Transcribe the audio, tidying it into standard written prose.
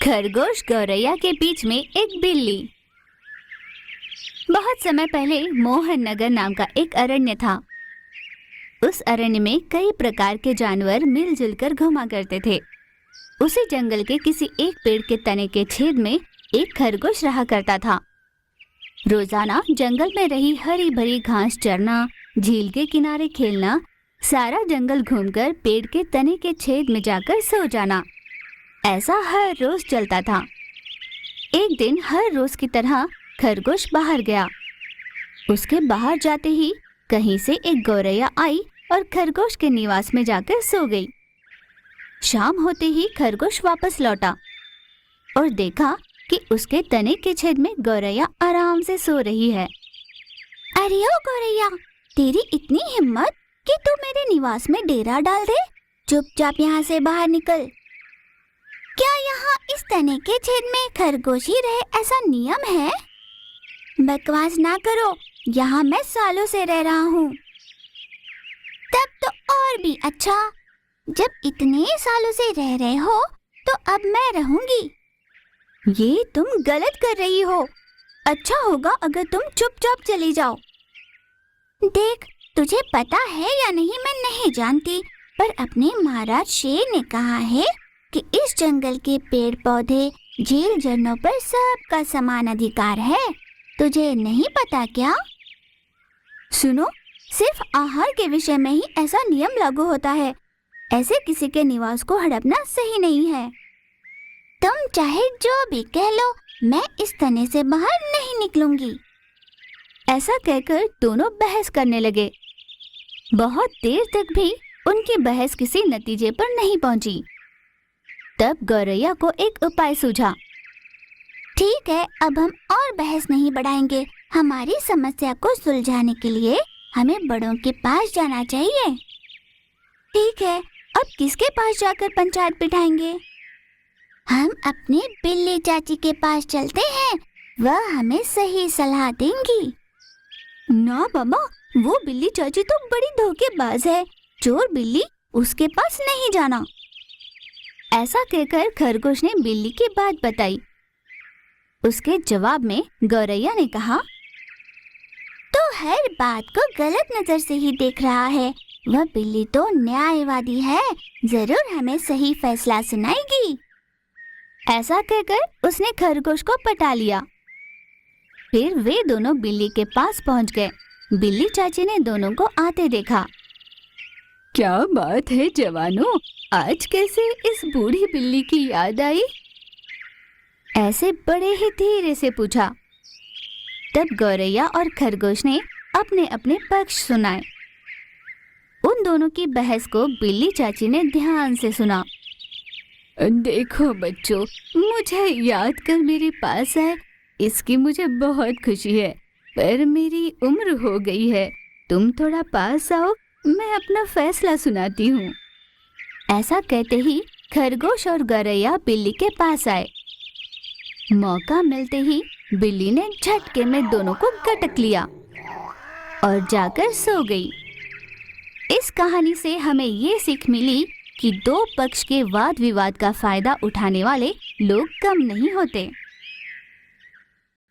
खरगोश गौरैया के बीच में एक बिल्ली। बहुत समय पहले मोहन नगर नाम का एक अरण्य था। उस अरण्य में कई प्रकार के जानवर मिलजुल कर घुमा करते थे। उसी जंगल के किसी एक पेड़ के तने के छेद में एक खरगोश रहा करता था। रोजाना जंगल में रही हरी भरी घास चरना, झील के किनारे खेलना, सारा जंगल घूमकर पेड़ के तने के छेद में जाकर सो जाना, ऐसा हर रोज चलता था। एक दिन हर रोज की तरह खरगोश बाहर गया। उसके बाहर जाते ही कहीं से एक गौरैया आई और खरगोश के निवास में जाकर सो गई। शाम होते ही खरगोश वापस लौटा और देखा कि उसके तने के छेद में गौरैया आराम से सो रही है। अरे ओ गौरैया, तेरी इतनी हिम्मत कि तू मेरे निवास में डेरा डाल दे। चुपचाप यहाँ से बाहर निकल। क्या यहाँ इस तने के छेद में खरगोश ही रहे ऐसा नियम है? बकवास ना करो, यहाँ मैं सालों से रह रहा हूँ। तब तो और भी अच्छा। जब इतने सालों से रह रहे हो तो अब मैं रहूंगी। ये तुम गलत कर रही हो। अच्छा होगा अगर तुम चुपचाप चली जाओ। देख, तुझे पता है या नहीं मैं नहीं जानती, पर अपने महाराज शेर ने कहा है कि इस जंगल के पेड़ पौधे, झील झरनों पर सबका समान अधिकार है। तुझे नहीं पता क्या? सुनो, सिर्फ आहार के विषय में ही ऐसा नियम लागू होता है। ऐसे किसी के निवास को हड़पना सही नहीं है। तुम चाहे जो भी कह लो, मैं इस तने से बाहर नहीं निकलूंगी। ऐसा कहकर दोनों बहस करने लगे। बहुत देर तक भी उनकी बहस किसी नतीजे पर नहीं पहुंची। तब गौरैया को एक उपाय सूझा। ठीक है, अब हम और बहस नहीं बढ़ाएंगे। हमारी समस्या को सुलझाने के लिए हमें बड़ों के पास जाना चाहिए। ठीक है, अब किसके पास जाकर पंचायत बिठाएंगे? हम अपनी बिल्ली चाची के पास चलते हैं, वह हमें सही सलाह देंगी। ना मामा, वो बिल्ली चाची तो बड़ी धोखेबाज है। चोर बिल्ली, उसके पास नहीं जाना। ऐसा कहकर खरगोश ने बिल्ली की बात बताई। उसके जवाब में गौरैया ने कहा, तो हर बात को गलत नजर से ही देख रहा है। वह बिल्ली तो न्यायवादी है, जरूर हमें सही फैसला सुनाएगी। ऐसा कहकर उसने खरगोश को पटा लिया। फिर वे दोनों बिल्ली के पास पहुंच गए। बिल्ली चाची ने दोनों को आते देखा। क्या बात है जवानों, आज कैसे इस बूढ़ी बिल्ली की याद आई? ऐसे बड़े ही धीरे से पूछा। तब गौरैया और खरगोश ने अपने अपने पक्ष सुनाए। उन दोनों की बहस को बिल्ली चाची ने ध्यान से सुना। देखो बच्चों, मुझे याद कर मेरे पास आए, इसकी मुझे बहुत खुशी है, पर मेरी उम्र हो गई है। तुम थोड़ा पास आओ, मैं अपना फैसला सुनाती हूँ। ऐसा कहते ही खरगोश और गौरैया बिल्ली के पास आए। मौका मिलते ही बिल्ली ने झटके में दोनों को गटक लिया और जाकर सो गई। इस कहानी से हमें ये सीख मिली कि दो पक्ष के वाद विवाद का फायदा उठाने वाले लोग कम नहीं होते।